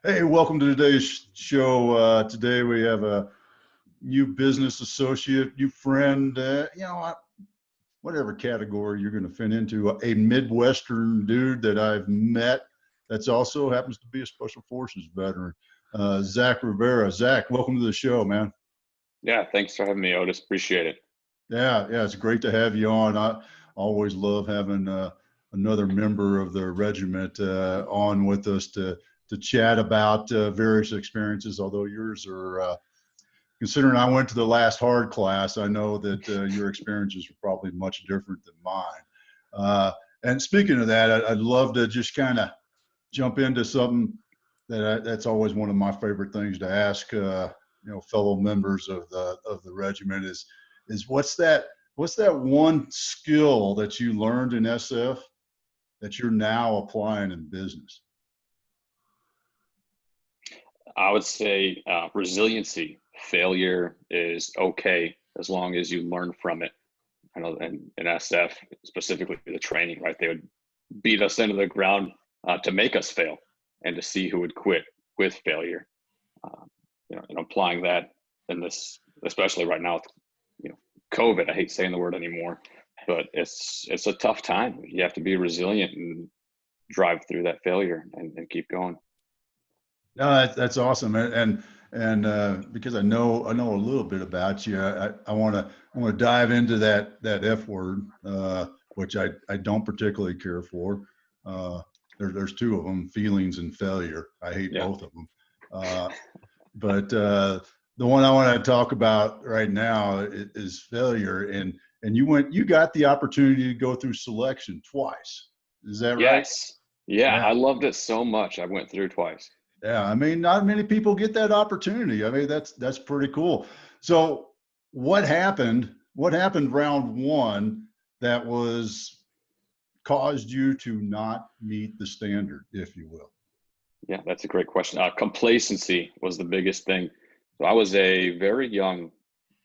Hey, welcome to today's show. Today we have a new business associate, new friend, whatever category you're going to fit into, a Midwestern dude that I've met that's also happens to be a Special Forces veteran, Zach Rivera. Zach, welcome to the show, man. Yeah, thanks for having me, Otis. Appreciate it. Yeah, it's great to have you on. I always love having another member of the regiment on with us to chat about various experiences. Although yours are, considering I went to the last hard class, I know that your experiences were probably much different than mine. And speaking of that, I'd love to just kind of jump into something that's always one of my favorite things to ask, fellow members of the regiment is what's that one skill that you learned in SF that you're now applying in business? I would say resiliency. Failure is okay as long as you learn from it. I know in SF, specifically the training, right? They would beat us into the ground to make us fail and to see who would quit with failure. Um, and applying that in this, especially right now, with, COVID. I hate saying the word anymore, but it's a tough time. You have to be resilient and drive through that failure and keep going. No, that's awesome, and because I know a little bit about you, I want to dive into that F word, which I don't particularly care for. There's two of them, feelings and failure. I hate Yeah. both of them. But the one I want to talk about right now is failure, and you got the opportunity to go through selection twice. Is that right? Yes. Yeah, Yeah. I loved it so much. I went through twice. Yeah, I mean, not many people get that opportunity. I mean, that's pretty cool. So, what happened? What happened round one that was caused you to not meet the standard, if you will? Yeah, that's a great question. Complacency was the biggest thing. So I was a very young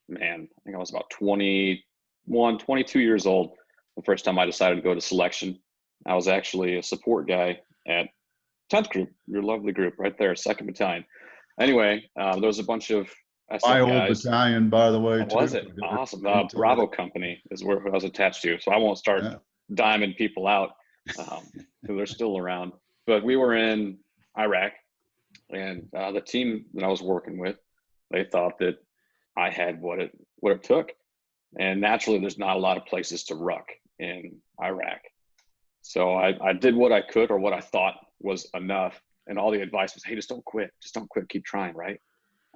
man. I think I was about 21, 22 years old the first time I decided to go to selection. I was actually a support guy at 10th group, your lovely group right there, 2nd battalion. Anyway, there was a bunch of My SF old guys. battalion, by the way, What was too. it? Awesome. Didn't tell you Bravo Company is where I was attached to. So I won't start that. diming people out because they're still around. But we were in Iraq, and the team that I was working with, they thought that I had what it took. And naturally, there's not a lot of places to ruck in Iraq. So I did what I could or what I thought was enough. And all the advice was, hey, just don't quit. Just don't quit. Keep trying, right?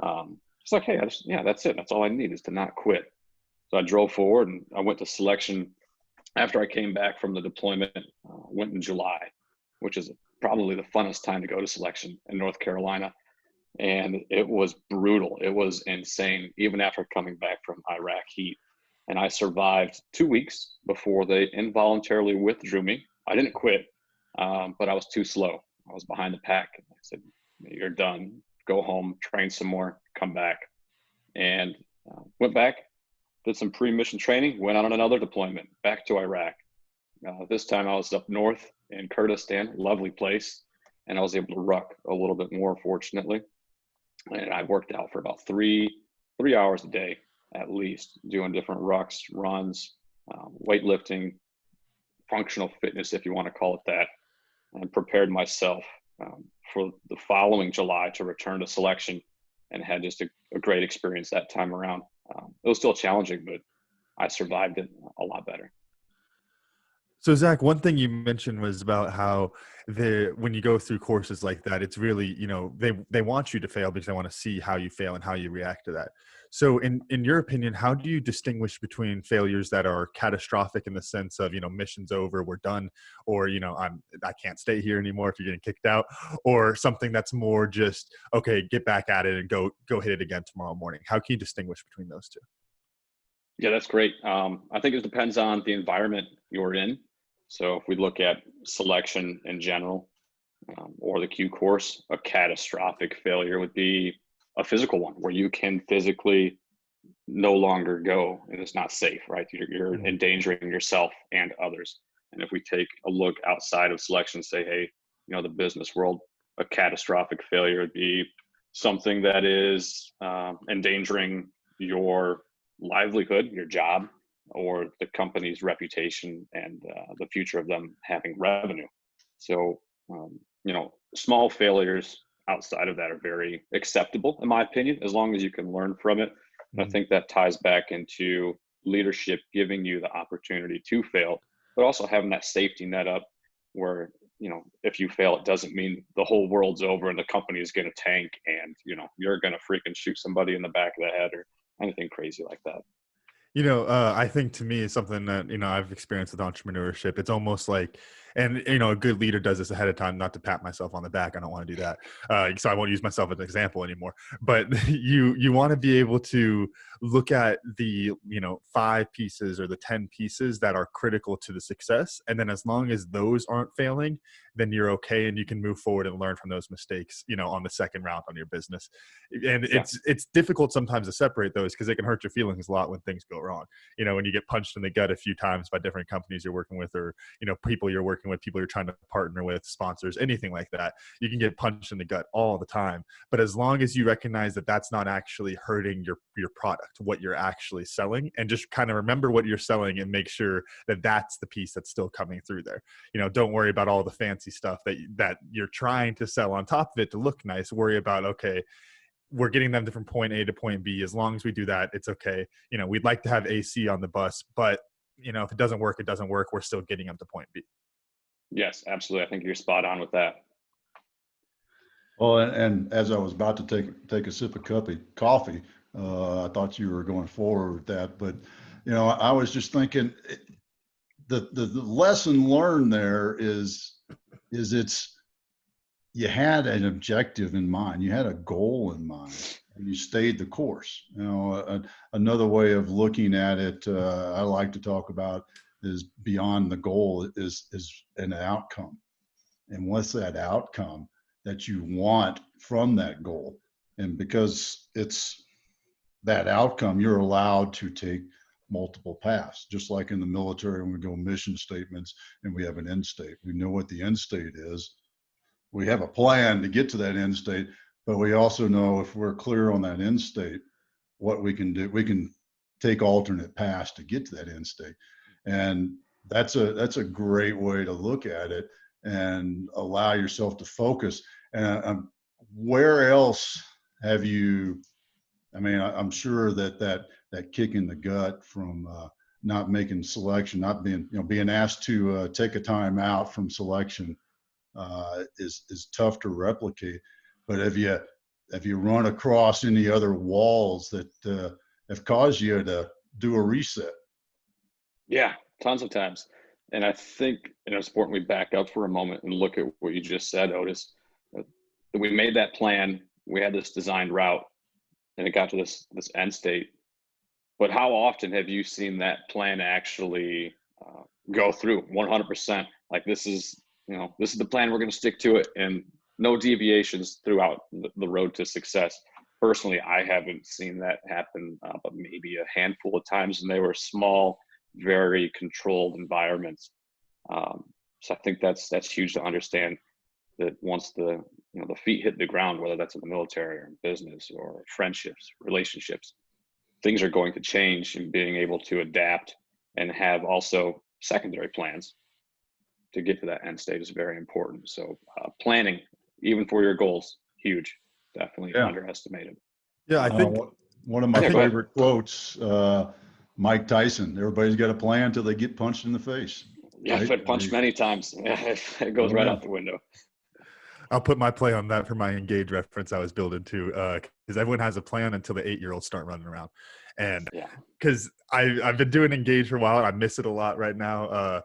It's like, hey, yeah, that's it. That's all I need is to not quit. So I drove forward and I went to selection after I came back from the deployment. Went in July, which is probably the funnest time to go to selection in North Carolina. And it was brutal. It was insane, even after coming back from Iraq heat. And I survived 2 weeks before they involuntarily withdrew me. I didn't quit, but I was too slow. I was behind the pack. I said, you're done. Go home, train some more, come back. And went back, did some pre-mission training, went on another deployment back to Iraq. This time I was up north in Kurdistan, lovely place, and I was able to ruck a little bit more, fortunately. And I worked out for about 3 hours a day at least, doing different rucks, runs, weightlifting, functional fitness, if you want to call it that, and prepared myself for the following July to return to selection, and had just a great experience that time around. It was still challenging, but I survived it a lot better. So Zach, one thing you mentioned was about how when you go through courses like that, it's really, they want you to fail because they want to see how you fail and how you react to that. So in your opinion, how do you distinguish between failures that are catastrophic in the sense of, mission's over, we're done, or, I can't stay here anymore if you're getting kicked out, or something that's more just, okay, get back at it and go hit it again tomorrow morning? How can you distinguish between those two? Yeah, that's great. I think it depends on the environment you're in. So if we look at selection in general, or the Q course, a catastrophic failure would be a physical one where you can physically no longer go and it's not safe, right? You're endangering yourself and others. And if we take a look outside of selection, say, hey, the business world, a catastrophic failure would be something that is endangering your livelihood, your job, or the company's reputation and the future of them having revenue. So, small failures outside of that are very acceptable, in my opinion, as long as you can learn from it. And I think that ties back into leadership giving you the opportunity to fail, but also having that safety net up where, if you fail, it doesn't mean the whole world's over and the company is going to tank and, you're going to freaking shoot somebody in the back of the head or anything crazy like that. I think to me, it's something that, I've experienced with entrepreneurship. It's almost like, and, a good leader does this ahead of time, not to pat myself on the back. I don't want to do that. So I won't use myself as an example anymore, but you want to be able to look at the, 5 pieces or the 10 pieces that are critical to the success. And then as long as those aren't failing, then you're okay. And you can move forward and learn from those mistakes, on the second round on your business. And it's difficult sometimes to separate those because it can hurt your feelings a lot when things go wrong. When you get punched in the gut a few times by different companies you're working with, or, people you're working with, people you're trying to partner with, sponsors, anything like that, you can get punched in the gut all the time. But as long as you recognize that that's not actually hurting your product, what you're actually selling, and just kind of remember what you're selling and make sure that that's the piece that's still coming through there. Don't worry about all the fancy stuff that you're trying to sell on top of it to look nice. Worry about, okay, we're getting them from point A to point B. As long as we do that, it's okay. We'd like to have AC on the bus, but if it doesn't work, it doesn't work. We're still getting them to point B. Yes, absolutely. I think you're spot on with that. Well, and as I was about to take a sip of coffee, I thought you were going forward with that, but I was just thinking the lesson learned there is you had an objective in mind, you had a goal in mind, and you stayed the course. Another way of looking at it, I like to talk about is beyond the goal is an outcome. And what's that outcome that you want from that goal? And because it's that outcome, you're allowed to take multiple paths, just like in the military when we go mission statements and we have an end state. We know what the end state is. We have a plan to get to that end state, but we also know if we're clear on that end state, what we can do. We can take alternate paths to get to that end state. And that's a great way to look at it and allow yourself to focus. And where else have you, I'm sure that kick in the gut from not making selection, not being asked to take a time out from selection is tough to replicate. But have you run across any other walls that have caused you to do a reset? Yeah, tons of times. And I think it's important we back up for a moment and look at what you just said, Otis. We made that plan, we had this designed route, and it got to this end state. But how often have you seen that plan actually go through 100%? Like this is the plan, we're going to stick to it, and no deviations throughout the road to success. Personally, I haven't seen that happen, but maybe a handful of times, and they were small, very controlled environments. So I think that's huge to understand that once the feet hit the ground, whether that's in the military or in business or friendships, relationships, things are going to change, and being able to adapt and have also secondary plans to get to that end state is very important. So planning, even for your goals, huge, definitely underestimated. Yeah, I think one of my favorite quotes, Mike Tyson, everybody's got a plan until they get punched in the face. Yeah, right? I've been punched many times. It goes right out the window. I'll put my play on that for my Engage reference I was building too, because everyone has a plan until the 8-year-olds start running around. And because I've been doing Engage for a while, and I miss it a lot right now.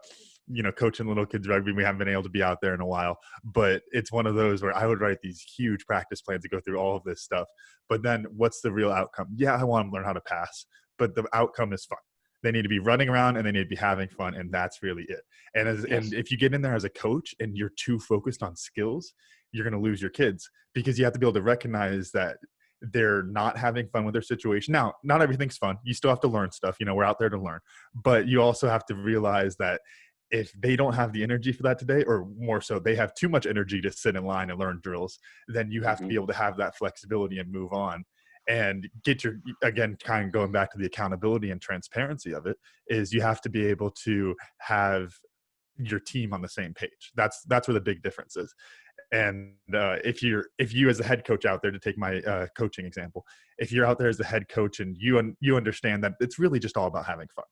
Coaching little kids rugby, we haven't been able to be out there in a while, but it's one of those where I would write these huge practice plans to go through all of this stuff. But then what's the real outcome? Yeah, I want them to learn how to pass, but the outcome is fun. They need to be running around and they need to be having fun, and that's really it. And if you get in there as a coach and you're too focused on skills, you're going to lose your kids, because you have to be able to recognize that they're not having fun with their situation. Now, not everything's fun. You still have to learn stuff. We're out there to learn, but you also have to realize that if they don't have the energy for that today, or more so, they have too much energy to sit in line and learn drills, then you have to Hmm. be able to have that flexibility and move on and get your, again, kind of going back to the accountability and transparency of it, is you have to be able to have your team on the same page. That's where the big difference is. And if you as a head coach out there, to take my coaching example, if you're out there as a head coach and you understand that it's really just all about having fun,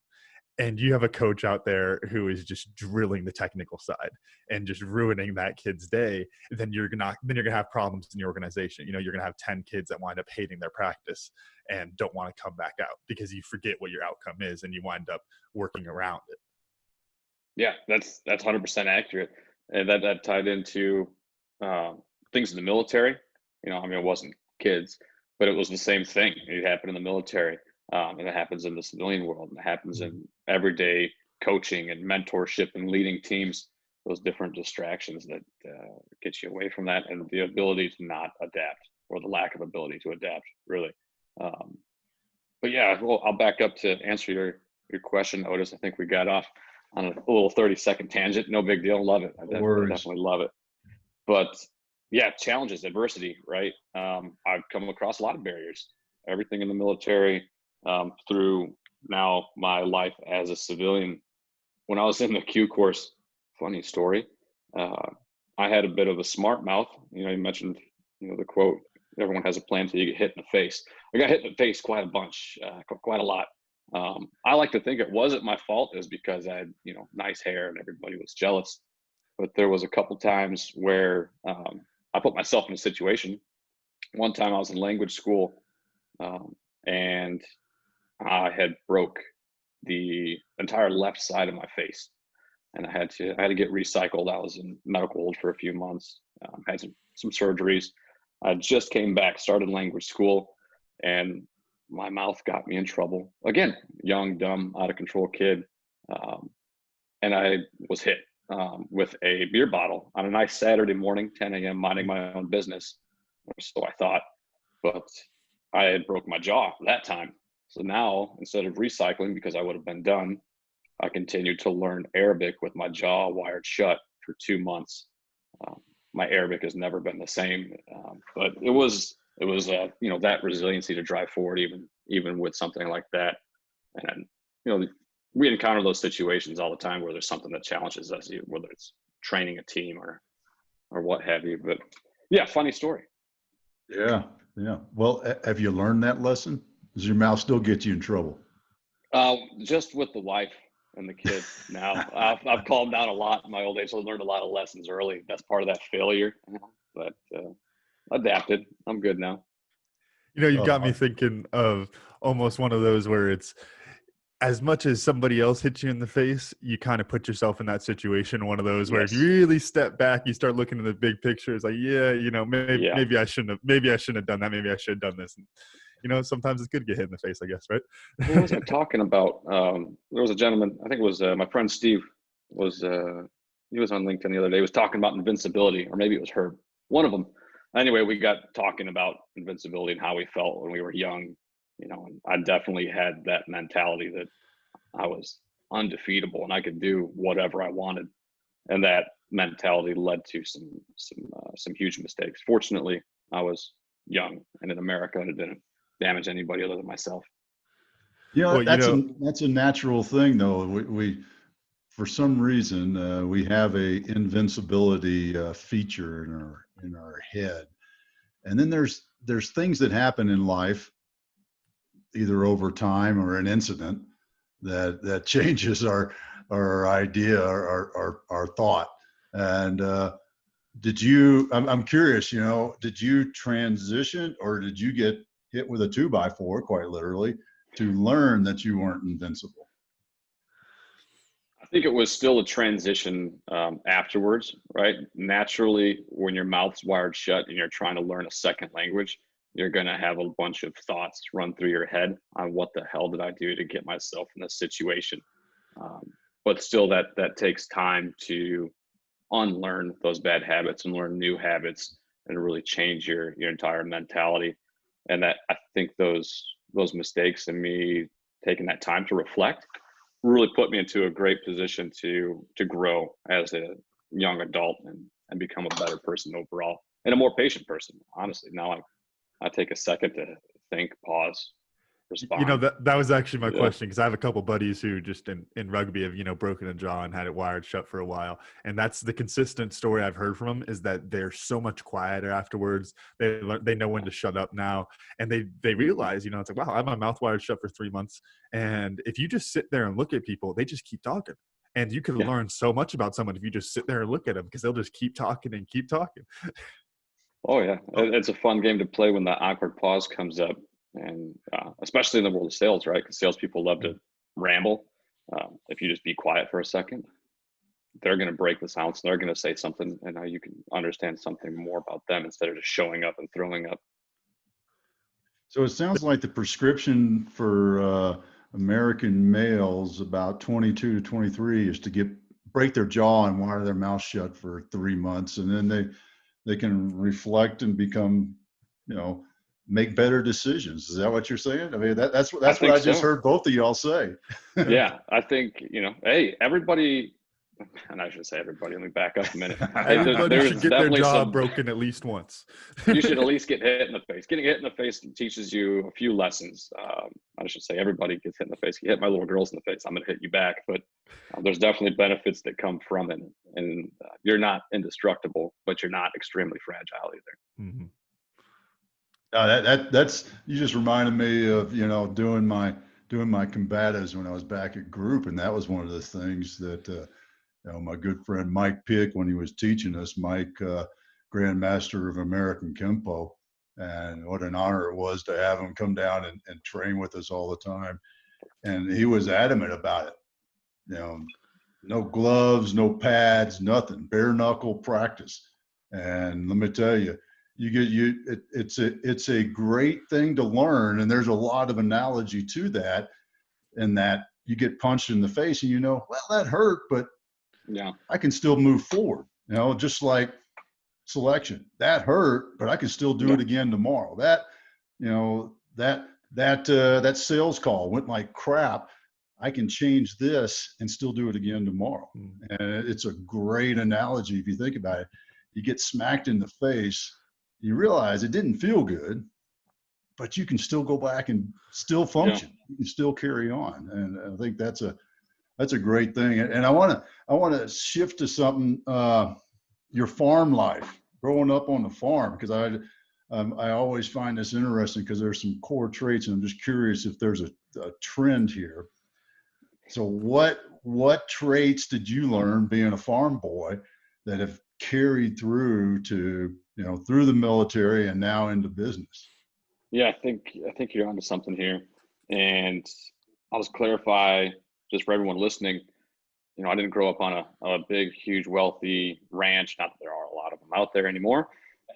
and you have a coach out there who is just drilling the technical side and just ruining that kid's day, then you're gonna have problems in your organization. You're gonna have 10 kids that wind up hating their practice and don't want to come back out because you forget what your outcome is and you wind up working around it. Yeah, that's 100% accurate, and that tied into um, things in the military. I mean, it wasn't kids, but it was the same thing. It happened in the military, and it happens in the civilian world, and it happens in everyday coaching and mentorship and leading teams. Those different distractions that get you away from that, and the ability to not adapt, or the lack of ability to adapt, really. Um, but yeah, well, I'll back up to answer your question, Otis. I think we got off on a little 30-second tangent. No big deal. Love it. I No worries. definitely love it. But yeah, challenges, adversity, right? I've come across a lot of barriers. Everything in the military, through now my life as a civilian. When I was in the Q course, funny story. Uh, I had a bit of a smart mouth. You mentioned, the quote, "Everyone has a plan until you get hit in the face." I got hit in the face quite a bunch, quite a lot. I like to think it wasn't my fault. It was because I had, nice hair and everybody was jealous. But there was a couple times where I put myself in a situation. One time I was in language school, um, and I had broke the entire left side of my face, and I had to get recycled. I was in medical hold for a few months, had some surgeries. I just came back, started language school, and my mouth got me in trouble again. Young, dumb, out of control kid, um, and I was hit with a beer bottle on a nice Saturday morning, 10 a.m., minding my own business, or so I thought. But I had broke my jaw that time. So now, instead of recycling, because I would have been done, I continued to learn Arabic with my jaw wired shut for 2 months. Um, my Arabic has never been the same, but it was that resiliency to drive forward, even with something like that. And we encounter those situations all the time where there's something that challenges us, whether it's training a team or what have you. But yeah, funny story. Yeah. Yeah. Well, have you learned that lesson? Does your mouth still get you in trouble? Just with the wife and the kid now. I've calmed down a lot in my old age. So I learned a lot of lessons early. That's part of that failure, but adapted. I'm good now. You've got me Oh, thinking of almost one of those where it's, as much as somebody else hits you in the face, you kind of put yourself in that situation. One of those where if you Yes. really step back, you start looking at the big picture. It's like, yeah, maybe, Yeah. maybe I shouldn't have done that. Maybe I should have done this. And, sometimes it's good to get hit in the face, I guess, Who was I right? talking about? There was a gentleman. I think it was my friend Steve. Was He was on LinkedIn the other day. He was talking about invincibility, or maybe it was Herb. One of them. Anyway, we got talking about invincibility and how we felt when we were young. And I definitely had that mentality that I was undefeatable and I could do whatever I wanted, and that mentality led to some huge mistakes. Fortunately, I was young and in America, and it didn't damage anybody other than myself. Well, that's a natural thing, though. We for some reason we have a invincibility feature in our head, and then there's things that happen in life, either over time or an incident that changes our idea, our thought. And I'm curious, did you transition, or did you get hit with a 2x4, quite literally, to learn that you weren't invincible? I think it was still a transition afterwards, right? Naturally, when your mouth's wired shut and you're trying to learn a second language, you're going to have a bunch of thoughts run through your head on what the hell did I do to get myself in this situation. Um, but still, that takes time to unlearn those bad habits and learn new habits and really change your entire mentality. And that, I think those mistakes and me taking that time to reflect really put me into a great position to grow as a young adult and become a better person overall and a more patient person. Honestly, now I take a second to think, pause, You know, respond. that was actually my Yeah. question, because I have a couple buddies who just in rugby have, broken a jaw and had it wired shut for a while. And that's the consistent story I've heard from them, is that they're so much quieter afterwards. They know when to shut up now. And they realize, it's like, wow, I have my mouth wired shut for 3 months. And if you just sit there and look at people, they just keep talking. And you can Yeah. learn so much about someone if you just sit there and look at them, because they'll just keep talking and keep talking. Oh yeah, it's a fun game to play when that awkward pause comes up, and especially in the world of sales, right? Because salespeople love to ramble. If you just be quiet for a second, they're going to break the silence. They're going to say something, and now you can understand something more about them instead of just showing up and throwing up. So it sounds like the prescription for American males about 22 to 23 is to break their jaw and wire their mouth shut for 3 months, and then they can reflect and become, make better decisions. Is that what you're saying? I mean, that's what I just heard both of y'all say. Yeah, I think, hey, everybody, and I should say everybody, let me back up a minute. Everybody should get their jaw broken at least once. You should at least get hit in the face. Getting hit in the face teaches you a few lessons. I should say everybody gets hit in the face. You hit my little girls in the face, I'm going to hit you back. But there's definitely benefits that come from it. And you're not indestructible, but you're not extremely fragile either. Mm-hmm. That's you just reminded me of doing my combatives when I was back at group, and that was one of the things that my good friend Mike Pick, when he was teaching us, Mike, Grandmaster of American Kempo, and what an honor it was to have him come down and train with us all the time. And he was adamant about it. No gloves, no pads, nothing, bare knuckle practice. And let me tell you, it's a great thing to learn, and there's a lot of analogy to that, in that you get punched in the face and well, that hurt, but yeah, I can still move forward. Just like selection, that hurt, but I can still do it again tomorrow. That sales call went like crap. I can change this and still do it again tomorrow. And it's a great analogy if you think about it. You get smacked in the face, you realize it didn't feel good, but you can still go back and still function. Yeah. You can still carry on. And I think that's a great thing. And I want to shift to something, your farm life, growing up on the farm, because I always find this interesting, because there's some core traits, and I'm just curious if there's a trend here. So what traits did you learn being a farm boy that have carried through to, through the military and now into business? Yeah, I think you're onto something here. And I'll just clarify, just for everyone listening, I didn't grow up on a big, huge, wealthy ranch. Not that there are a lot of them out there anymore,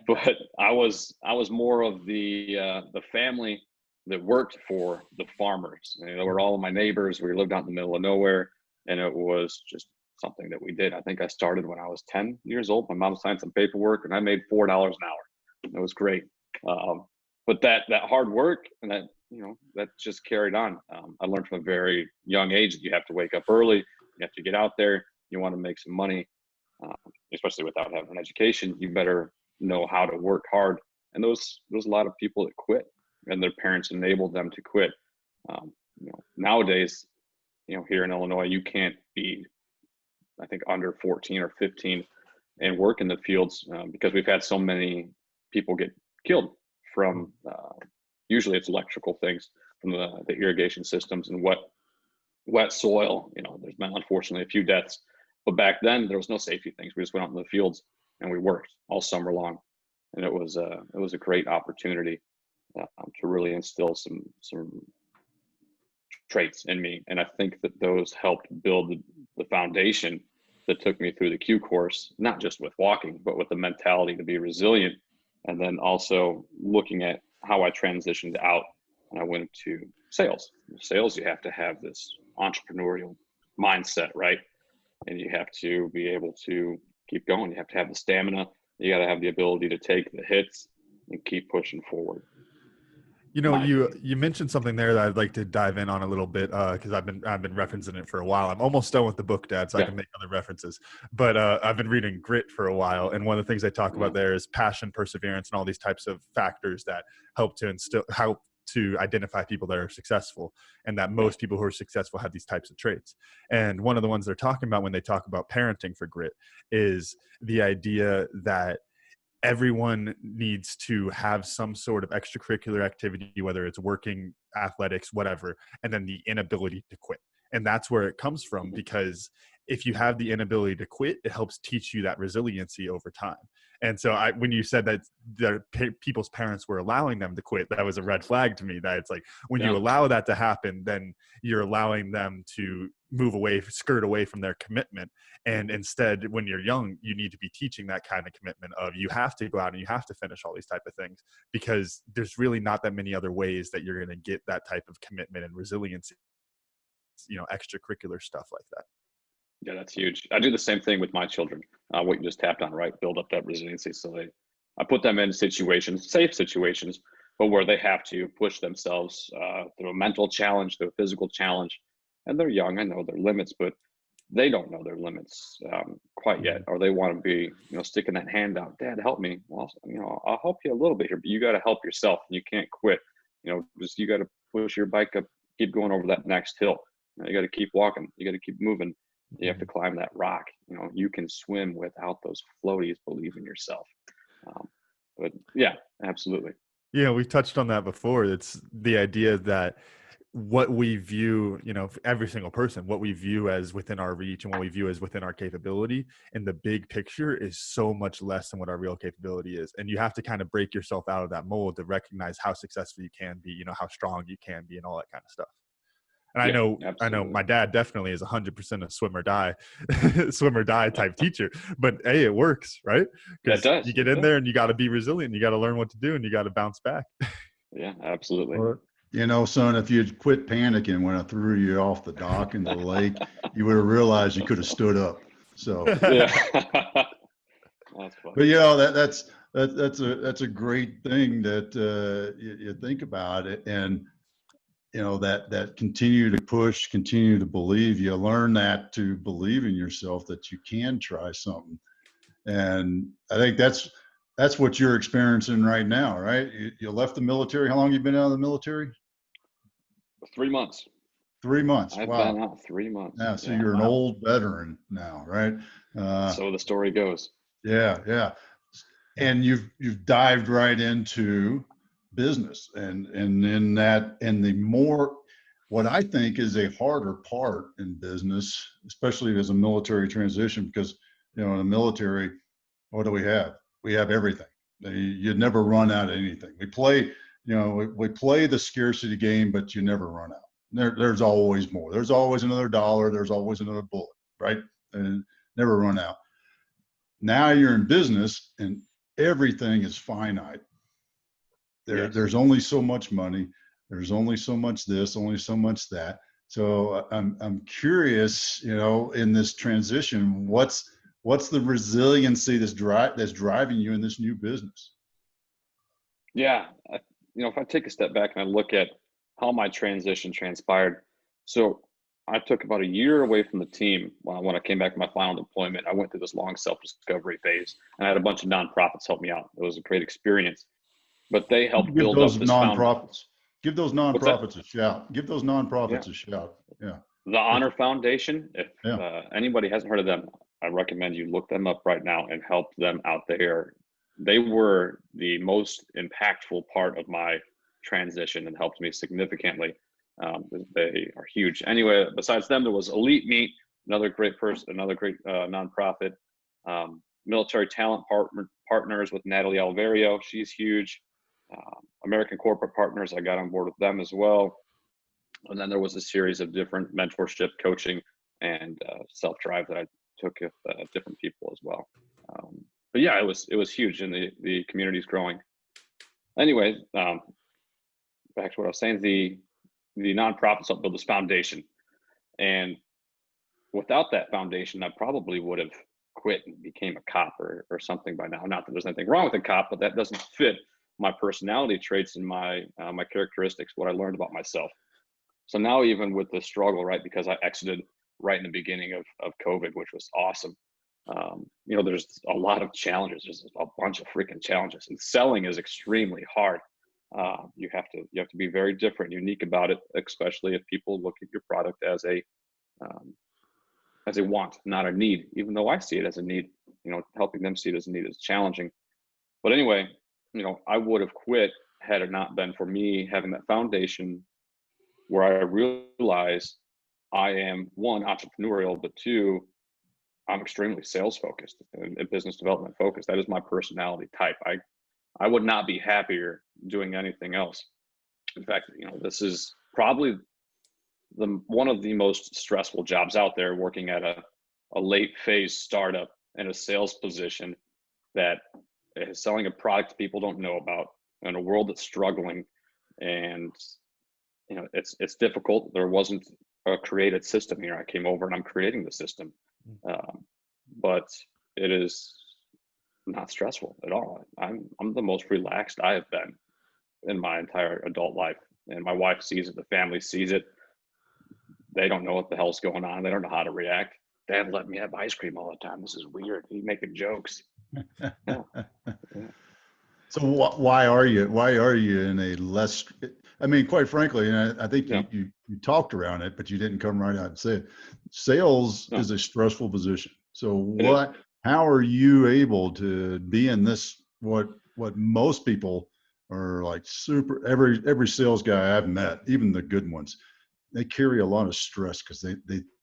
but I was more of the family that worked for the farmers. They were all of my neighbors. We lived out in the middle of nowhere, and it was just something that we did. I think I started when I was 10 years old. My mom signed some paperwork, and I made $4 an hour. It was great. But that hard work and that just carried on. I learned from a very young age that you have to wake up early. You have to get out there. You want to make some money, especially without having an education. You better know how to work hard. And there's a lot of people that quit, and their parents enabled them to quit. Nowadays, here in Illinois, you can't be, I think, under 14 or 15 and work in the fields because we've had so many people get killed from, usually it's electrical things, from the irrigation systems and wet soil. There's been, unfortunately, a few deaths, but back then there was no safety things. We just went out in the fields and we worked all summer long, and it was a great opportunity to really instill some traits in me. And I think that those helped build the foundation that took me through the Q course, not just with walking, but with the mentality to be resilient. And then also looking at how I transitioned out and I went to sales. Sales, you have to have this entrepreneurial mindset, right? And you have to be able to keep going. You have to have the stamina. You got to have the ability to take the hits and keep pushing forward. You in know, my opinion. you mentioned something there that I'd like to dive in on a little bit, because I've been referencing it for a while. I'm almost done with the book, Dad, so I Yeah. can make other references. But I've been reading Grit for a while, and one of the things they talk Yeah. about there is passion, perseverance, and all these types of factors that help to identify people that are successful, and that Yeah. most people who are successful have these types of traits. And one of the ones they're talking about when they talk about parenting for Grit is the idea that everyone needs to have some sort of extracurricular activity, whether it's working, athletics, whatever, and then the inability to quit. And that's where it comes from, Mhm. because if you have the inability to quit, it helps teach you that resiliency over time. And so when you said that people's parents were allowing them to quit, that was a red flag to me. That it's like, when you Yeah. allow that to happen, then you're allowing them to skirt away from their commitment. And instead, when you're young, you need to be teaching that kind of commitment of, you have to go out and you have to finish all these type of things, because there's really not that many other ways that you're going to get that type of commitment and resiliency, extracurricular stuff like that. Yeah, that's huge. I do the same thing with my children. What you just tapped on, right? Build up that resiliency. So I put them in situations, safe situations, but where they have to push themselves through a mental challenge, through a physical challenge. And they're young. I know their limits, but they don't know their limits quite yet, or they want to be, sticking that hand out. Dad, help me. Well, I'll help you a little bit here, but you got to help yourself, and you can't quit. Just, you got to push your bike up, keep going over that next hill. You got to keep walking. You got to keep moving. You have to climb that rock. You can swim without those floaties. Believe in yourself. But yeah, absolutely. Yeah, we touched on that before. It's the idea that what we view, every single person, what we view as within our reach and what we view as within our capability in the big picture is so much less than what our real capability is. And you have to kind of break yourself out of that mold to recognize how successful you can be, how strong you can be, and all that kind of stuff. And Yeah, I know absolutely. my dad definitely is 100% a swim or die, swim or die type teacher, but hey, it works, right? Yeah, it Because does. you get It in does. there and you got to be resilient. You got to learn what to do, and you got to bounce back. Yeah, absolutely. Well, son, if you'd quit panicking when I threw you off the dock into the lake, you would have realized you could have stood up. So, Yeah. That's but funny. that's a great thing that you think about it, and that continue to push, continue to believe. You learn that to believe in yourself, that you can try something, and I think that's what you're experiencing right now, right? You left the military. How long you been out of the military? 3 months. 3 months. I've been Wow. out 3 months. Yeah. So Yeah. you're an Wow. old veteran now, right? Uh, So the story goes. yeah. Yeah. And you've dived right into business, and in that, and the more, what I think is a harder part in business, especially as a military transition, because in the military, what do we have? We have everything. You never run out of anything. We play, we play the scarcity game, but you never run out. There's always more. There's always another dollar. There's always another bullet, right? And never run out. Now you're in business, and everything is finite. Yes. There's only so much money. There's only so much this, only so much that. So I'm curious, in this transition, what's the resiliency that's driving you in this new business? Yeah. If I take a step back and I look at how my transition transpired, so I took about a year away from the team when I came back from my final deployment. I went through this long self-discovery phase, and I had a bunch of nonprofits help me out. It was a great experience, but they helped Give build those up this found. nonprofits, give those What's that? nonprofits a shout. Give those Yeah. nonprofits a shout. Yeah. The Honor Foundation, if Yeah. anybody hasn't heard of them, I recommend you look them up right now and help them out there. They were the most impactful part of my transition and helped me significantly. They are huge. Anyway, besides them, there was Elite Meat, another great person, another great nonprofit. Military Talent Partners with Natalie Alverio, she's huge. American Corporate Partners, I got on board with them as well. And then there was a series of different mentorship, coaching, and self-drive that I took with different people as well. But yeah, it was huge, and the community's growing. Anyway, back to what I was saying, the nonprofits help build this foundation, and without that foundation, I probably would have quit and became a cop or something by now. Not that there's anything wrong with a cop, but that doesn't fit my personality traits and my my characteristics, what I learned about myself. So now even with the struggle, right, because I exited right in the beginning of COVID, which was awesome. You know, there's a lot of challenges. There's a bunch of freaking challenges, and selling is extremely hard. You have to be very different, unique about it, especially if people look at your product um, as a want, not a need. Even though I see it as a need, you know, helping them see it as a need is challenging. But anyway, you know, I would have quit had it not been for me having that foundation where I realized I am, one, entrepreneurial, but two, I'm extremely sales focused and business development focused. That is my personality type. I would not be happier doing anything else. In fact, you know, this is probably the one of the most stressful jobs out there, working at a late phase startup in a sales position that is selling a product people don't know about in a world that's struggling. And you know, it's difficult. There wasn't a created system here. I came over and I'm creating the system, but it is not stressful at all. I'm the most relaxed I have been in my entire adult life, and my wife sees it. The family sees it. They don't know what the hell's going on. They don't know how to react. Dad let me have ice cream all the time. This is weird. He's making jokes. Yeah. Yeah. So why are you in a less? I mean, quite frankly, and I think Yeah. you talked around it, but you didn't come right out and say it. Sales No, is a stressful position. So it is. how are you able to be in this? What most people are like super. Every sales guy I've met, even the good ones, they carry a lot of stress because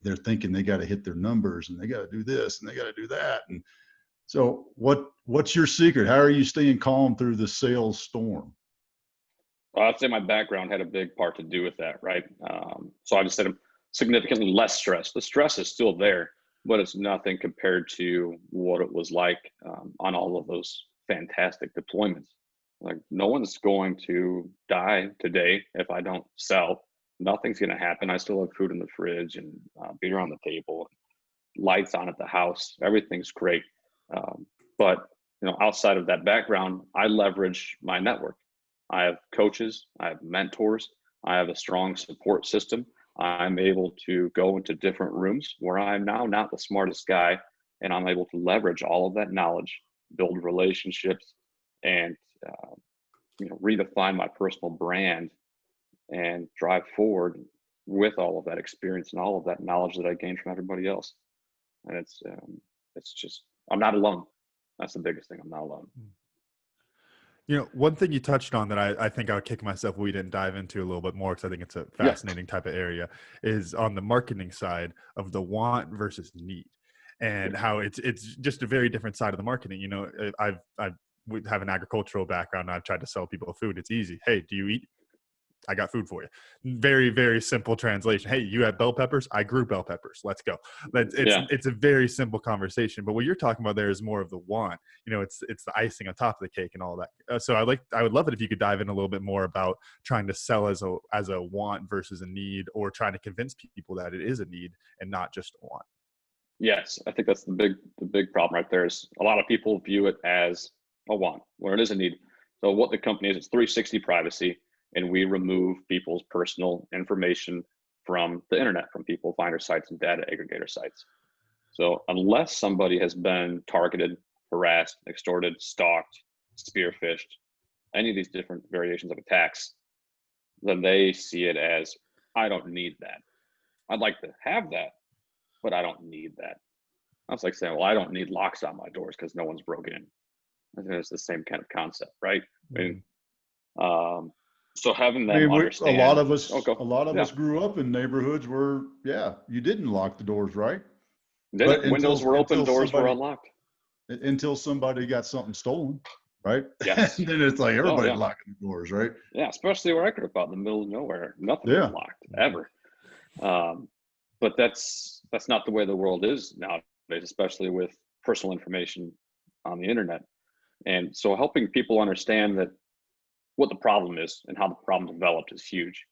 they're thinking they got to hit their numbers and they got to do this and they got to do that. And so what's your secret? How are you staying calm through the sales storm? I'd say my background had a big part to do with that, right? So I just said I'm significantly less stressed. The stress is still there, but it's nothing compared to what it was like on all of those fantastic deployments. Like, no one's going to die today if I don't sell. Nothing's going to happen. I still have food in the fridge and beer on the table, lights on at the house. Everything's great. Um, but you know, outside of that background, I leverage my network. I have coaches, I have mentors, I have a strong support system. I'm able to go into different rooms where I'm now not the smartest guy, and I'm able to leverage all of that knowledge, build relationships, and you know, redefine my personal brand and drive forward with all of that experience and all of that knowledge that I gained from everybody else. And it's just, I'm not alone. That's the biggest thing. I'm not alone. You know, one thing you touched on that I think I would kick myself we didn't dive into a little bit more, because I think it's a Yeah. fascinating type of area, is on the marketing side of the want versus need, and how it's just a very different side of the marketing. You know, I've we have an agricultural background. And I've tried to sell people food. It's easy. Hey, do you eat? I got food for you. Very, very simple translation. Hey, you have bell peppers? I grew bell peppers. Let's go. Yeah. It's a very simple conversation. But what you're talking about there is more of the want. You know, it's the icing on top of the cake and all that. So I would love it if you could dive in a little bit more about trying to sell as a want versus a need, or trying to convince people that it is a need and not just a want. Yes. I think that's the big problem right there, is a lot of people view it as a want where it is a need. So what the company is, it's 360 privacy, and we remove people's personal information from the internet, from people finder sites and data aggregator sites. So unless somebody has been targeted, harassed, extorted, stalked, spearphished, any of these different variations of attacks, then they see it as, I don't need that. I'd like to have that, but I don't need that. That's like saying, well, I don't need locks on my doors because no one's broken in. I think it's the same kind of concept, right? I mean, so having I them mean, a understand. a lot of Yeah. us grew up in neighborhoods where, yeah, you didn't lock the doors, right? Then But windows were open, doors were unlocked. until somebody got something stolen, right? Yes. And then it's like Oh, everybody yeah. locking the doors, right? Yeah, especially where I grew up out in the middle of nowhere. Nothing was Yeah. locked ever. But that's not the way the world is nowadays, especially with personal information on the internet. And so helping people understand that what the problem is and how the problem developed is huge.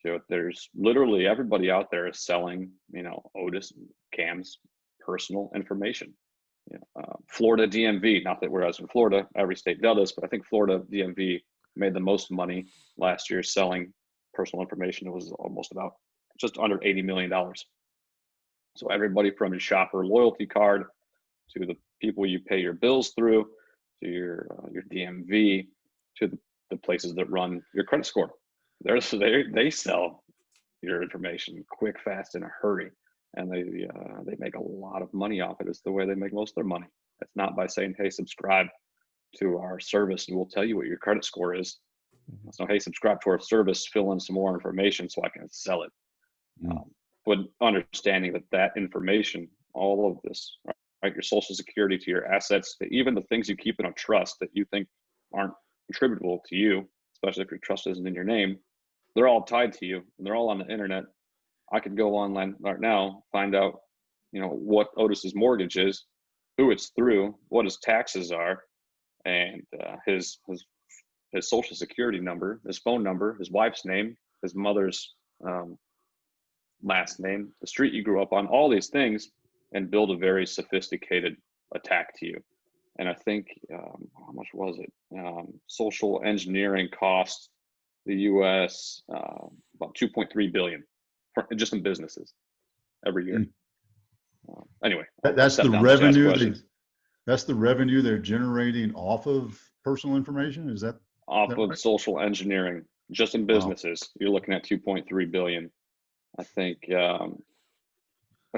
So there's literally everybody out there is selling, you know, Otis and Cam's personal information. Florida DMV, not that whereas in Florida, every state does this, but I think Florida DMV made the most money last year selling personal information. It was almost about just under $80 million. So everybody from your shopper loyalty card to the people you pay your bills through, to your DMV, to the places that run your credit score. They sell your information quick, fast, in a hurry, and they make a lot of money off it. It's the way they make most of their money. It's not by saying, "Hey, subscribe to our service, and we'll tell you what your credit score is." So, "Hey, subscribe to our service, fill in some more information so I can sell it." But understanding that information, all of this, right, your social security to your assets, to even the things you keep in a trust that you think aren't attributable to you, especially if your trust isn't in your name, they're all tied to you and they're all on the internet. I could go online right now, find out, what Otis's mortgage is, who it's through, what his taxes are, and his social security number, his phone number, his wife's name, his mother's last name, the street you grew up on, all these things, and build a very sophisticated attack to you. And I think, how much was it? Social engineering cost the U.S. About $2.3 billion just in businesses every year. Anyway, that's the revenue. That's the revenue they're generating off of personal information. Is that off of right? Social engineering just in businesses? Wow. You're looking at $2.3 billion. I think a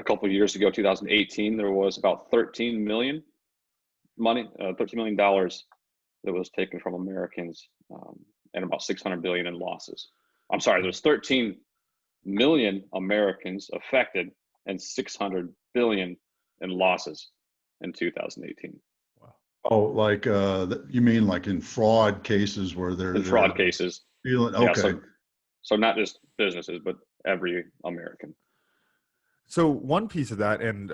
couple of years ago, 2018, there was about $13 million that was taken from Americans, and about $600 billion in losses. I'm sorry, there's 13 million Americans affected and $600 billion in losses in 2018. Wow. Oh, like you mean like in fraud cases where they're in fraud cases? Okay. Yeah, so not just businesses, but every American. So one piece of that, and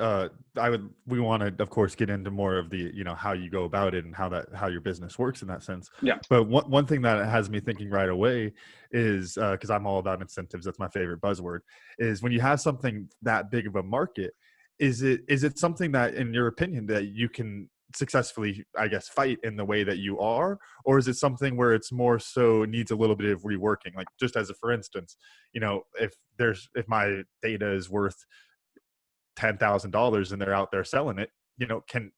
we want to, of course, get into more of the, how you go about it and how your business works in that sense. Yeah. But one thing that has me thinking right away is, because I'm all about incentives, that's my favorite buzzword, is when you have something that big of a market, is it something that, in your opinion, that you can successfully, I guess, fight in the way that you are, or is it something where it's more so needs a little bit of reworking? Like, just as a for instance, if my data is worth $10,000 and they're out there selling it, can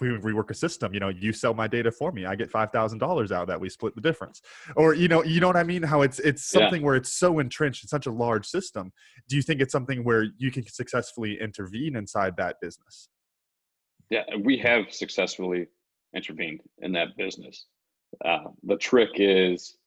we rework a system? You sell my data for me, I get $5,000 out of that, we split the difference. Or you know what I mean, how it's something where it's so entrenched in such a large system. Do you think it's something where you can successfully intervene inside that business? Yeah, we have successfully intervened in that business. The trick is,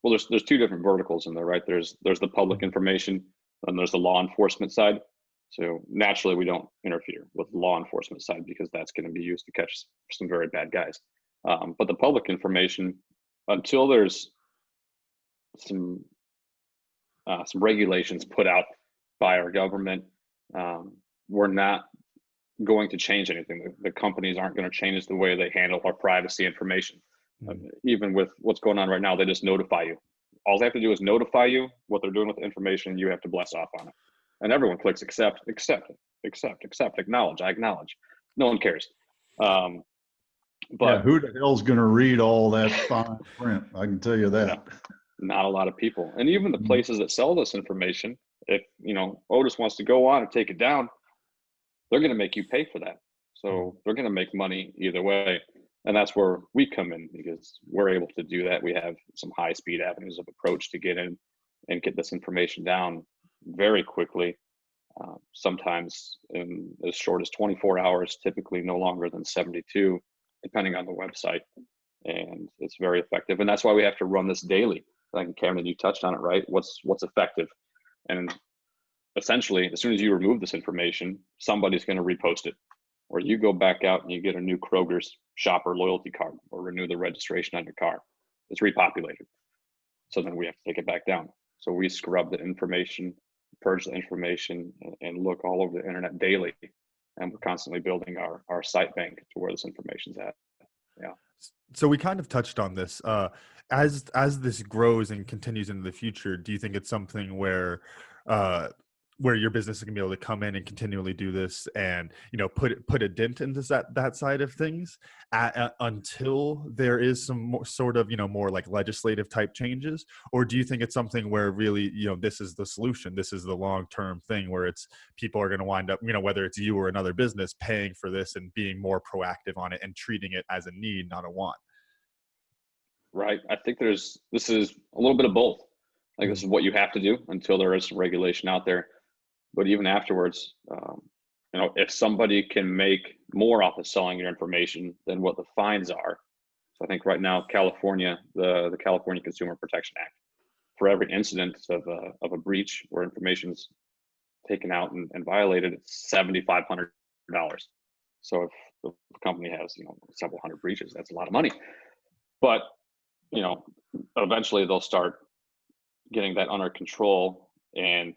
well, there's two different verticals in there, right? There's the public information, and there's the law enforcement side. So naturally, we don't interfere with the law enforcement side because that's going to be used to catch some very bad guys. But the public information, until there's some regulations put out by our government, we're not going to change anything. The companies aren't going to change the way they handle our privacy information. Even with what's going on right now, they just notify you. All they have to do is notify you what they're doing with the information, and you have to bless off on it. And everyone clicks accept, acknowledge, I acknowledge. No one cares. But yeah, who the hell's going to read all that fine print? I can tell you that. Not a lot of people. And even the places that sell this information, if Otis wants to go on and take it down, they're going to make you pay for that. So they're going to make money either way. And that's where we come in, because we're able to do that. We have some high-speed avenues of approach to get in and get this information down very quickly, sometimes in as short as 24 hours, typically no longer than 72, depending on the website. And it's very effective. And that's why we have to run this daily. I think, Cameron, you touched on it, right? What's effective? And essentially, as soon as you remove this information, somebody's going to repost it. Or you go back out and you get a new Kroger's shopper loyalty card, or renew the registration on your car. It's repopulated. So then we have to take it back down. So we scrub the information, purge the information, and look all over the internet daily. And we're constantly building our site bank to where this information's at. Yeah. So we kind of touched on this. As this grows and continues into the future, do you think it's something where where your business is gonna be able to come in and continually do this and, you know, put a dent into that side of things until there is some more, sort of, you know, more like legislative type changes? Or do you think it's something where really, you know, this is the solution, this is the long-term thing where it's people are going to wind up, you know, whether it's you or another business, paying for this and being more proactive on it and treating it as a need, not a want? Right. I think this is a little bit of both. Like, this is what you have to do until there is some regulation out there. But even afterwards, you know, if somebody can make more off of selling your information than what the fines are. So I think right now, California, the California Consumer Protection Act, for every incident of a breach where information is taken out and violated, it's $7,500. So if the company has, you know, several hundred breaches, that's a lot of money. But, you know, eventually they'll start getting that under control, and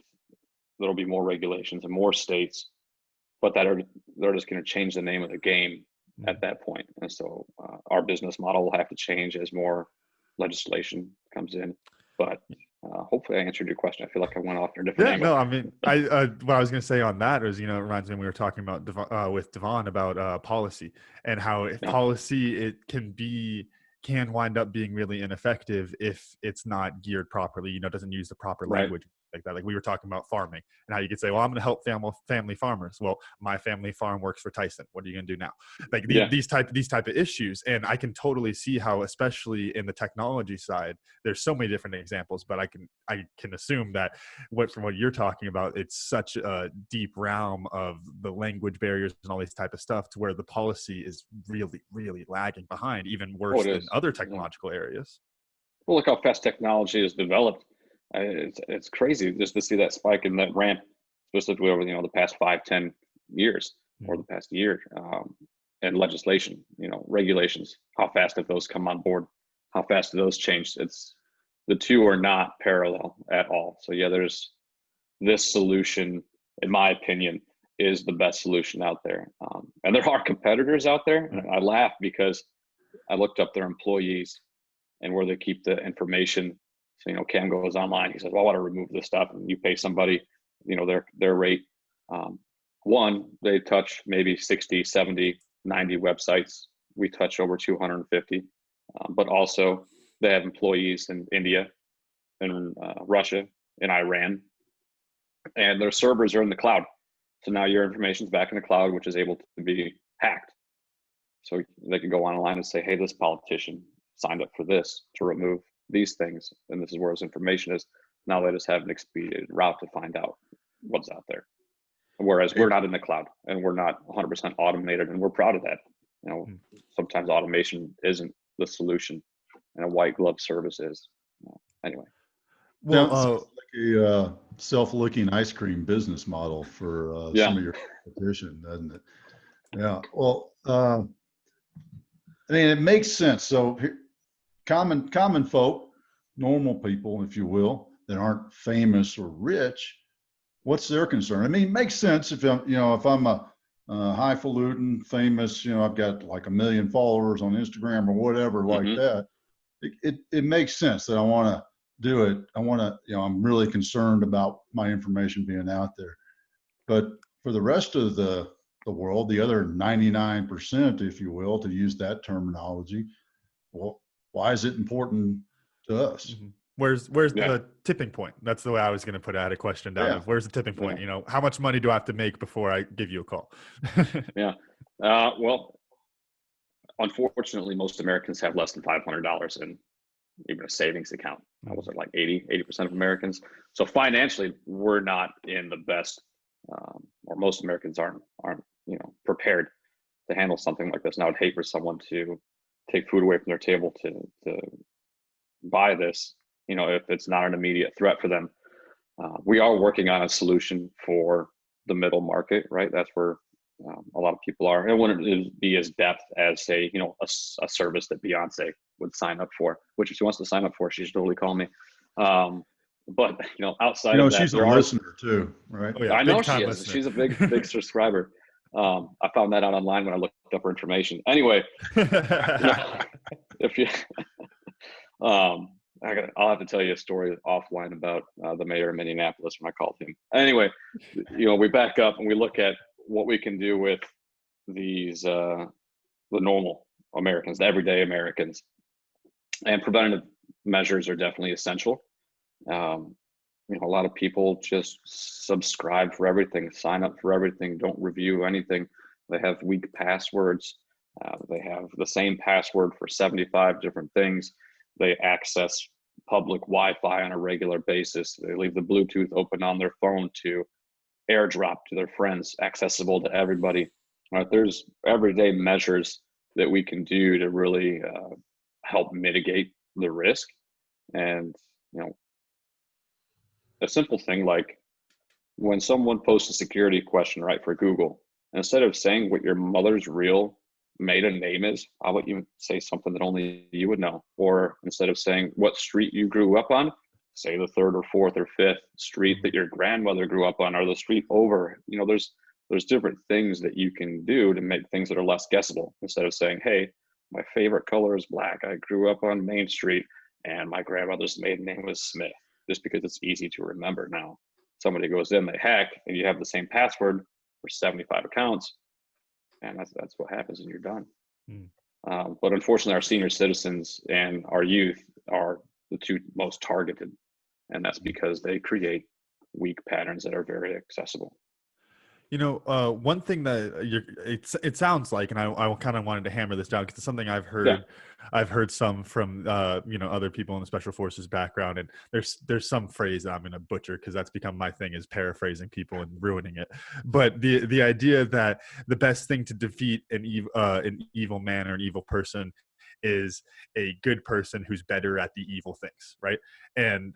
there'll be more regulations in more states, but they're just going to change the name of the game at that point. And so our business model will have to change as more legislation comes in. But hopefully I answered your question. I feel like I went off in a different angle. No, I mean, what I was going to say on that is, you know, it reminds me, we were talking about with Devon about policy and how policy, it can wind up being really ineffective if it's not geared properly, you know, doesn't use the proper language like that. Like we were talking about farming and how you could say, well, I'm going to help family farmers. Well, my family farm works for Tyson. What are you going to do now? Like these type of issues. And I can totally see how, especially in the technology side, there's so many different examples, but I can assume that from what you're talking about, it's such a deep realm of the language barriers and all these type of stuff to where the policy is really, really lagging behind, even worse than other technological areas. Well, look how fast technology has developed. It's crazy just to see that spike in that ramp, specifically over, you know, the past 5-10 years or the past year, and legislation, you know, regulations. How fast have those come on board? How fast have those changed? The two are not parallel at all. So yeah, there's this solution, in my opinion, is the best solution out there. And there are competitors out there, and I laugh because I looked up their employees and where they keep the information. So, you know, Cam goes online, he says, well, I want to remove this stuff. And you pay somebody, you know, their rate. One, they touch maybe 60, 70, 90 websites. We touch over 250. But also they have employees in India and Russia and Iran. And their servers are in the cloud. So now your information is back in the cloud, which is able to be hacked. So they can go online and say, hey, this politician signed up for this to remove these things, and this is where his information is. Now they just have an expedited route to find out what's out there. Whereas we're not in the cloud, and we're not 100% automated, and we're proud of that. You know, sometimes automation isn't the solution, and a white glove service is. Anyway. Well, sounds like a self-licking ice cream business model for some of your competition, doesn't it? Yeah. Well, I mean, it makes sense. So common folk, normal people, if you will, that aren't famous or rich, what's their concern? I mean, it makes sense if I'm a highfalutin, famous, you know, I've got like 1 million followers on Instagram or whatever like that. It makes sense that I want to do it. I want to, you know, I'm really concerned about my information being out there. But for the rest of the world, the other 99%, if you will, to use that terminology, well, why is it important to us? Where's the tipping point? That's the way I was going to put out a question down. Of where's the tipping point? You know, how much money do I have to make before I give you a call? Well, unfortunately, most Americans have less than $500 in even a savings account. I was like 80% of Americans. So financially, we're not in the best, or most Americans aren't, you know, prepared to handle something like this. And I would hate for someone to take food away from their table to buy this, you know, if it's not an immediate threat for them. We are working on a solution for the middle market, right? That's where a lot of people are. It wouldn't be as depth as, say, you know, a service that Beyonce would sign up for, which if she wants to sign up for, she should totally call me. But, you know, outside of that, she's a listener too, right? Oh, yeah, I know she is. She's a big subscriber. I found that out online when I looked up her information. Anyway, you know, if you, I'll I'll have to tell you a story offline about the mayor of Minneapolis when I called him. Anyway, we back up and we look at what we can do with these the normal Americans, the everyday Americans, and preventative measures are definitely essential. A lot of people just subscribe for everything, sign up for everything, don't review anything. They have weak passwords. They have the same password for 75 different things. They access public Wi-Fi on a regular basis. They leave the Bluetooth open on their phone to airdrop to their friends, accessible to everybody. There's everyday measures that we can do to really help mitigate the risk. And a simple thing like when someone posts a security question right for Google, instead of saying what your mother's real maiden name is, how about you say something that only you would know? Or instead of saying what street you grew up on, say the third or fourth or fifth street that your grandmother grew up on, or the street over. There's different things that you can do to make things that are less guessable. Instead of saying, hey, my favorite color is black. I grew up on Main Street and my grandmother's maiden name was Smith, just because it's easy to remember now. Somebody goes in, they hack, and you have the same password for 75 accounts, and that's what happens, and you're done. But unfortunately, our senior citizens and our youth are the two most targeted, and that's because they create weak patterns that are very accessible. One thing that it sounds like, and I kind of wanted to hammer this down because it's something I've heard. Yeah. I've heard some from other people in the special forces background, and there's some phrase that I'm going to butcher because that's become my thing, is paraphrasing people and ruining it. But the idea that the best thing to defeat an evil man or an evil person is a good person who's better at the evil things, right? And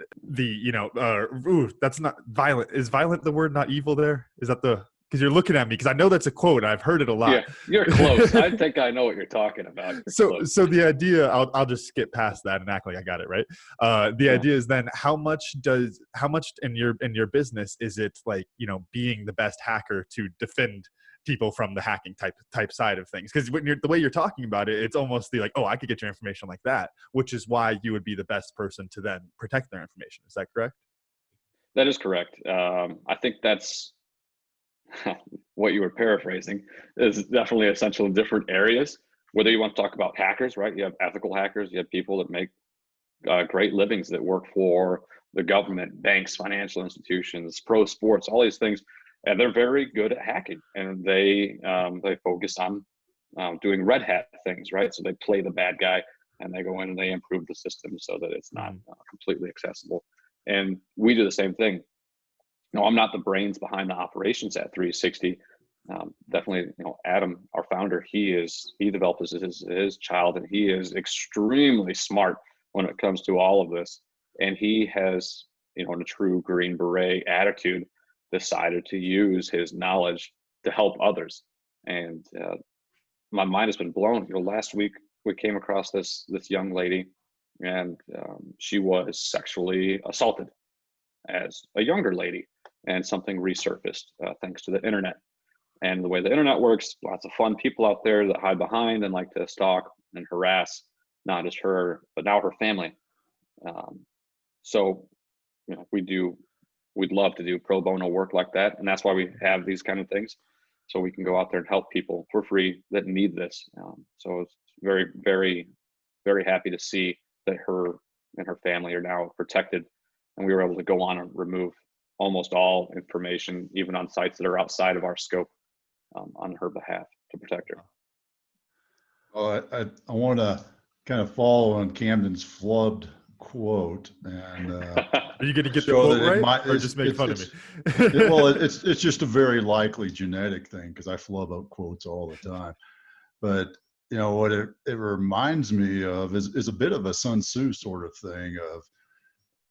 that's not violent. Is violent the word, not evil? There is that the. Because you're looking at me, because I know that's a quote. I've heard it a lot. Yeah, you're close. I think I know what you're talking about. So the idea, I'll just skip past that and act like I got it right. The idea is then how much in your business is it like being the best hacker to defend people from the hacking type side of things? Because the way you're talking about it, it's almost like, oh, I could get your information like that, which is why you would be the best person to then protect their information. Is that correct? That is correct. I think that's what you were paraphrasing is definitely essential in different areas. Whether you want to talk about hackers, right? You have ethical hackers, you have people that make great livings that work for the government, banks, financial institutions, pro sports, all these things, and they're very good at hacking. And they focus on doing red hat things, right? So they play the bad guy and they go in and they improve the system so that it's not completely accessible. And we do the same thing. No, I'm not the brains behind the operations at 360. Definitely, Adam, our founder, he developed his child, and he is extremely smart when it comes to all of this. And he has, in a true Green Beret attitude, decided to use his knowledge to help others. And my mind has been blown. Last week we came across this young lady, and she was sexually assaulted as a younger lady. And something resurfaced thanks to the internet. And the way the internet works, lots of fun people out there that hide behind and like to stalk and harass, not just her, but now her family. So, we'd love to do pro bono work like that. And that's why we have these kind of things. So we can go out there and help people for free that need this. So it's very, very, very happy to see that her and her family are now protected. And we were able to go on and remove almost all information, even on sites that are outside of our scope, on her behalf to protect her. Well, I want to kind of follow on Camden's flubbed quote, and are you going to get the quote right, or just make fun of me? Well, it's just a very likely genetic thing because I flub out quotes all the time. But what it reminds me of is a bit of a Sun Tzu sort of thing of,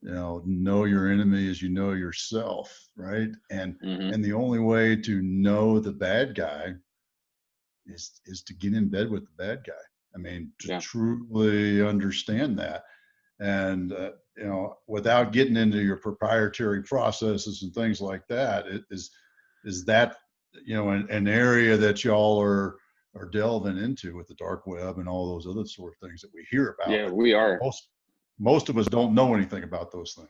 know your enemy as you know yourself, right? And and the only way to know the bad guy is to get in bed with the bad guy. I mean, to truly understand that. And without getting into your proprietary processes and things like that, is that an area that y'all are delving into with the dark web and all those other sort of things that we hear about. Yeah, we are. most of us don't know anything about those things.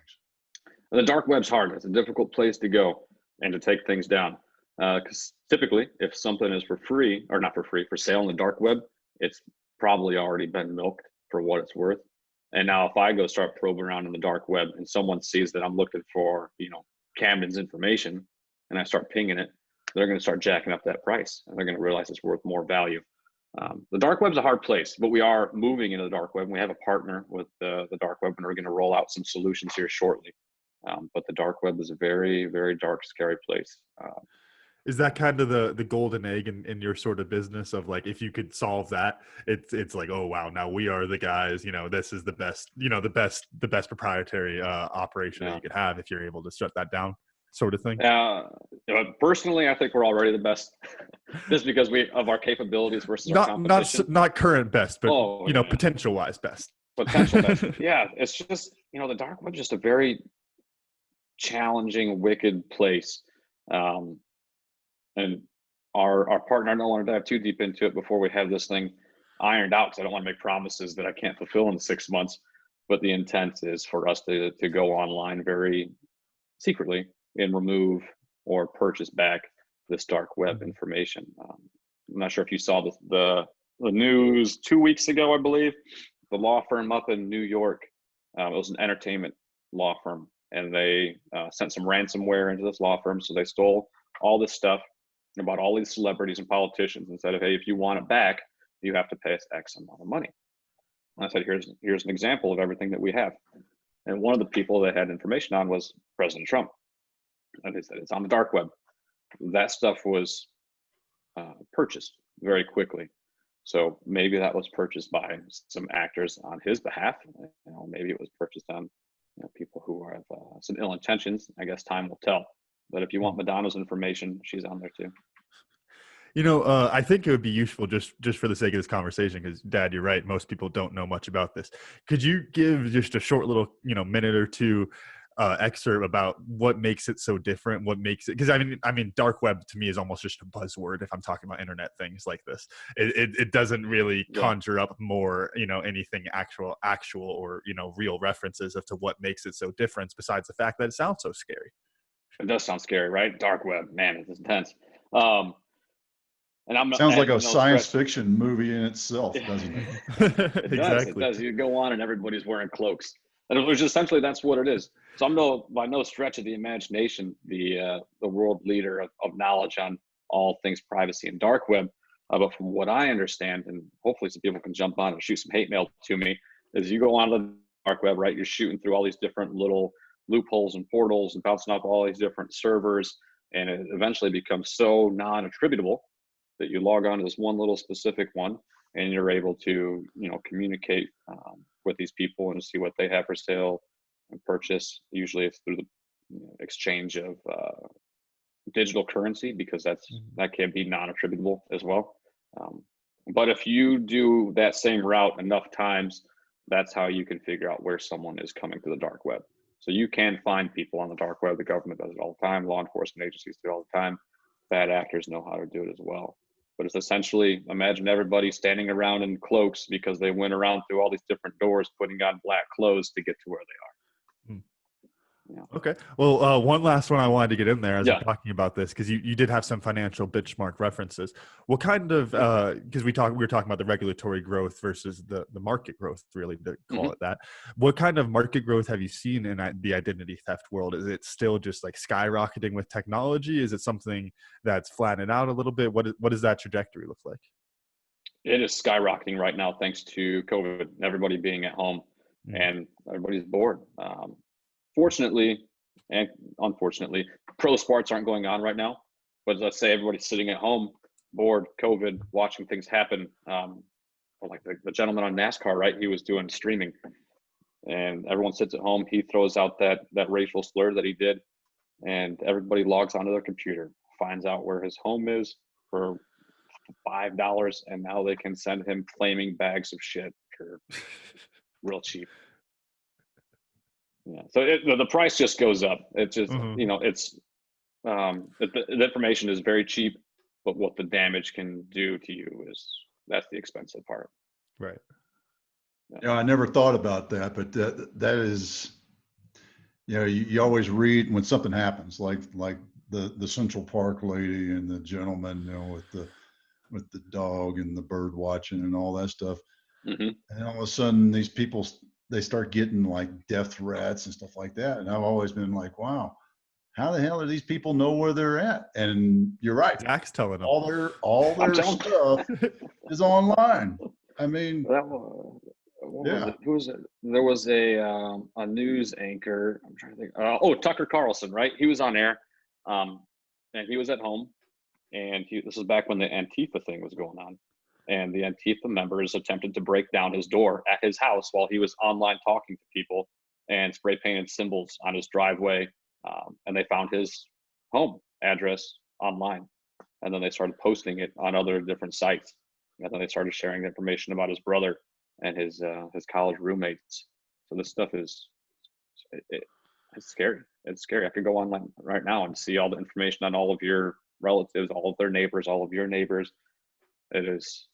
The dark web's hard. It's a difficult place to go and to take things down. Because typically, if something is for free, or not for free, for sale on the dark web, it's probably already been milked for what it's worth. And now if I go start probing around in the dark web and someone sees that I'm looking for, Camden's information, and I start pinging it, they're going to start jacking up that price, and they're going to realize it's worth more value. The dark web's a hard place, but we are moving into the dark web. We have a partner with the dark web, and we're going to roll out some solutions here shortly. But the dark web is a very, very dark, scary place. Is that kind of the golden egg in your sort of business of like, if you could solve that, it's like, oh wow, now we are the guys, this is the best, the best proprietary operation that you could have if you're able to shut that down, sort of thing? Personally, I think we're already the best, just because of our capabilities versus our competition. Not current best, but potential wise best. Potential best. Yeah, it's just the dark web is just a very challenging, wicked place. And our partner, I don't want to dive too deep into it before we have this thing ironed out, because I don't want to make promises that I can't fulfill in 6 months. But the intent is for us to go online very secretly and remove or purchase back this dark web information. I'm not sure if you saw the news 2 weeks ago, I believe. The law firm up in New York, it was an entertainment law firm, and they sent some ransomware into this law firm. So they stole all this stuff about all these celebrities and politicians and said, hey, if you want it back, you have to pay us X amount of money. And I said, here's an example of everything that we have. And one of the people that had information on was President Trump. And they said, it's on the dark web. That stuff was purchased very quickly. So maybe that was purchased by some actors on his behalf. Maybe it was purchased on people who have some ill intentions. I guess time will tell. But if you want Madonna's information, she's on there too. I think it would be useful just for the sake of this conversation, because Dad, you're right. Most people don't know much about this. Could you give just a short little, minute or two excerpt about what makes it so different? What makes it, because I mean, dark web to me is almost just a buzzword if I'm talking about internet things like this. It doesn't really conjure up more, anything actual or, real references as to what makes it so different, besides the fact that it sounds so scary. It does sound scary, right? Dark web, man, it's intense. And sounds like a science fiction movie in itself, doesn't it? Exactly. It does. You go on and everybody's wearing cloaks. And it was essentially, that's what it is. So I'm by no stretch of the imagination the world leader of knowledge on all things privacy and dark web. But from what I understand, and hopefully some people can jump on and shoot some hate mail to me, is you go on the dark web, right? You're shooting through all these different little loopholes and portals and bouncing off all these different servers, and it eventually becomes so non-attributable that you log on to this one little specific one, and you're able to communicate with these people and see what they have for sale and purchase. Usually it's through the exchange of digital currency, because that can be non-attributable as well. But if you do that same route enough times, that's how you can figure out where someone is coming to the dark web. So you can find people on the dark web. The government does it all the time. Law enforcement agencies do it all the time. Bad actors know how to do it as well. But it's essentially, imagine everybody standing around in cloaks because they went around through all these different doors, putting on black clothes to get to where they are. Yeah. Okay. Well, one last one I wanted to get in there as we're talking about this, because you did have some financial benchmark references. What kind of, because we were talking about the regulatory growth versus the market growth, really, to call it that. What kind of market growth have you seen in the identity theft world? Is it still just like skyrocketing with technology? Is it something that's flattened out a little bit? What does that trajectory look like? It is skyrocketing right now thanks to COVID, everybody being at home, and everybody's bored. Fortunately and unfortunately, pro sports aren't going on right now. But let's say everybody's sitting at home, bored, COVID, watching things happen. Like the gentleman on NASCAR, right? He was doing streaming, and everyone sits at home. He throws out that racial slur that he did, and everybody logs onto their computer, finds out where his home is for $5, and now they can send him flaming bags of shit for real cheap. Yeah, so the price just goes up. It's just it's the information is very cheap, but what the damage can do to you that's the expensive part. Right. I never thought about that, but that is, you always read when something happens, like the Central Park lady and the gentleman, with the dog and the bird watching and all that stuff. Mm-hmm. And all of a sudden, these people, they start getting like death threats and stuff like that. And I've always been like, wow, how the hell do these people know where they're at? And you're right. Zach's telling them. All their stuff is online. I mean, what was it? Who was it? There was a news anchor. I'm trying to think. Tucker Carlson, right? He was on air, and he was at home, and this was back when the Antifa thing was going on, and the Antifa members attempted to break down his door at his house while he was online talking to people, and spray painted symbols on his driveway, and they found his home address online, and then they started posting it on other different sites, and then they started sharing information about his brother and his college roommates. So this stuff is it's scary. It's scary. I could go online right now and see all the information on all of your relatives, all of their neighbors, all of your neighbors. It's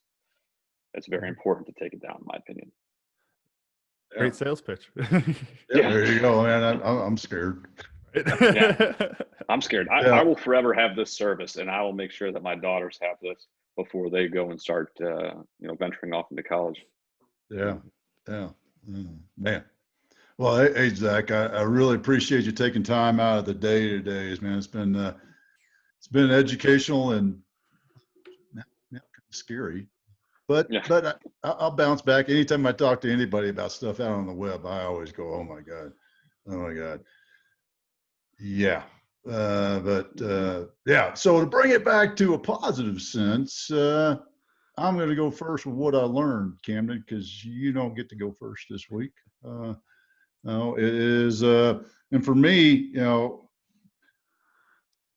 very important to take it down, in my opinion. Great sales pitch. There you go, man. I'm scared. Yeah, I'm scared. I will forever have this service, and I will make sure that my daughters have this before they go and start, venturing off into college. Yeah. Man. Well, hey, Zach, I really appreciate you taking time out of the day today, man. It's been educational and kind of scary, but I'll bounce back anytime I talk to anybody about stuff out on the web. I always go, oh my god. Yeah. So to bring it back to a positive sense, I'm going to go first with what I learned, Camden, because you don't get to go first this week. It is, and for me,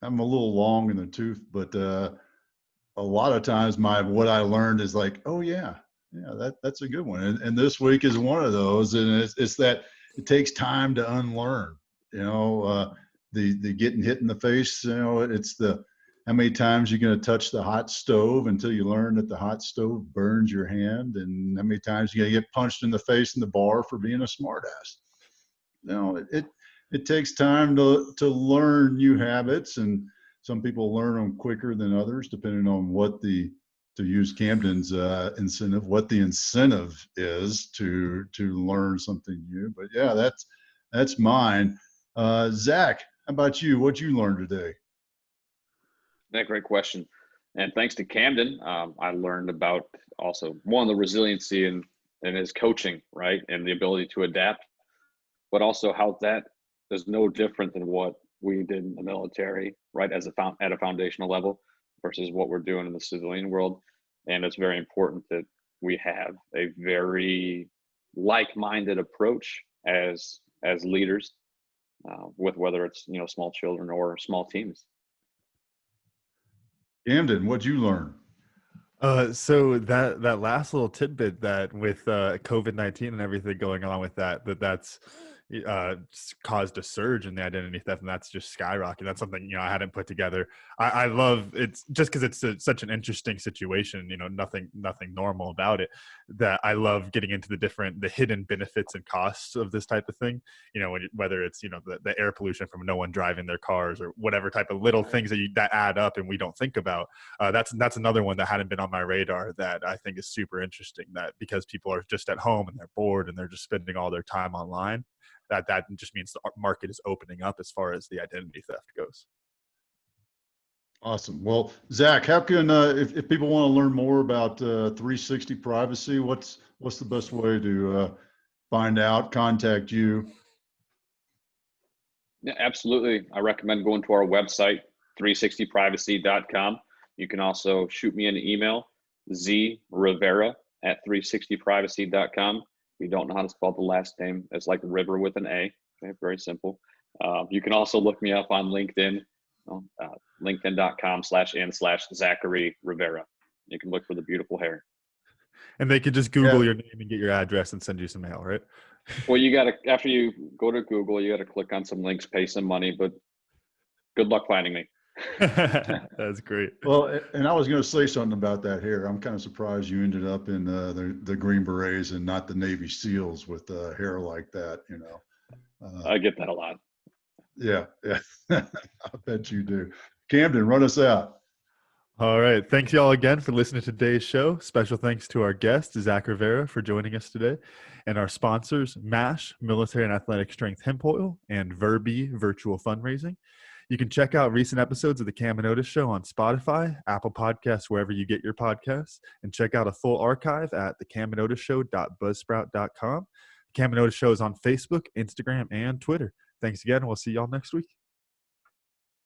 I'm a little long in the tooth, but a lot of times what I learned is like, oh yeah, that's a good one. And this week is one of those, and it's that it takes time to unlearn. The getting hit in the face. It's the how many times you're going to touch the hot stove until you learn that the hot stove burns your hand, and how many times you're going to get punched in the face in the bar for being a smartass. It takes time to learn new habits, and some people learn them quicker than others, depending on to use Camden's incentive, what the incentive is to learn something new. But yeah, that's mine. Zach, how about you? What'd you learn today? Yeah, great question. And thanks to Camden, I learned about also the resiliency in his coaching, right? And the ability to adapt, but also how that is no different than what we did in the military, right? At a foundational level versus what we're doing in the civilian world. And it's very important that we have a very like-minded approach as leaders, with whether it's, small children or small teams. Camden, what'd you learn? So that last little tidbit, that with COVID-19 and everything going on with that's caused a surge in the identity theft, and that's just skyrocketed. That's something I hadn't put together. I love it just because it's such an interesting situation. Nothing normal about it. That I love getting into the hidden benefits and costs of this type of thing. Whether it's the air pollution from no one driving their cars, or whatever type of little things that add up and we don't think about. That's another one that hadn't been on my radar that I think is super interesting. That because people are just at home and they're bored and they're just spending all their time online, that just means the market is opening up as far as the identity theft goes. Awesome. Well, Zach, how can if people want to learn more about 360 privacy, what's the best way to find out, contact you? Yeah, absolutely. I recommend going to our website, 360privacy.com. You can also shoot me an email, zrivera@360privacy.com. If you don't know how to spell the last name, it's like river with an A. Okay, very simple. You can also look me up on LinkedIn, linkedin.com//Zachary Rivera. You can look for the beautiful hair. And they could just Google your name and get your address and send you some mail, right? Well, after you go to Google, you got to click on some links, pay some money, but good luck finding me. That's great. Well, and I was going to say something about that here. I'm kind of surprised you ended up in the Green Berets and not the Navy SEALs with hair like that. I get that a lot. Yeah, yeah. I bet you do. Camden, run us out. All right. Thanks, y'all, again for listening to today's show. Special thanks to our guest, Zach Rivera, for joining us today, and our sponsors, MASH, Military and Athletic Strength Hemp Oil, and Verbi Virtual Fundraising. You can check out recent episodes of The Cam and Otis Show on Spotify, Apple Podcasts, wherever you get your podcasts, and check out a full archive at thecamandotusshow.buzzsprout.com. The Cam and Otis Show is on Facebook, Instagram, and Twitter. Thanks again. We'll see y'all next week.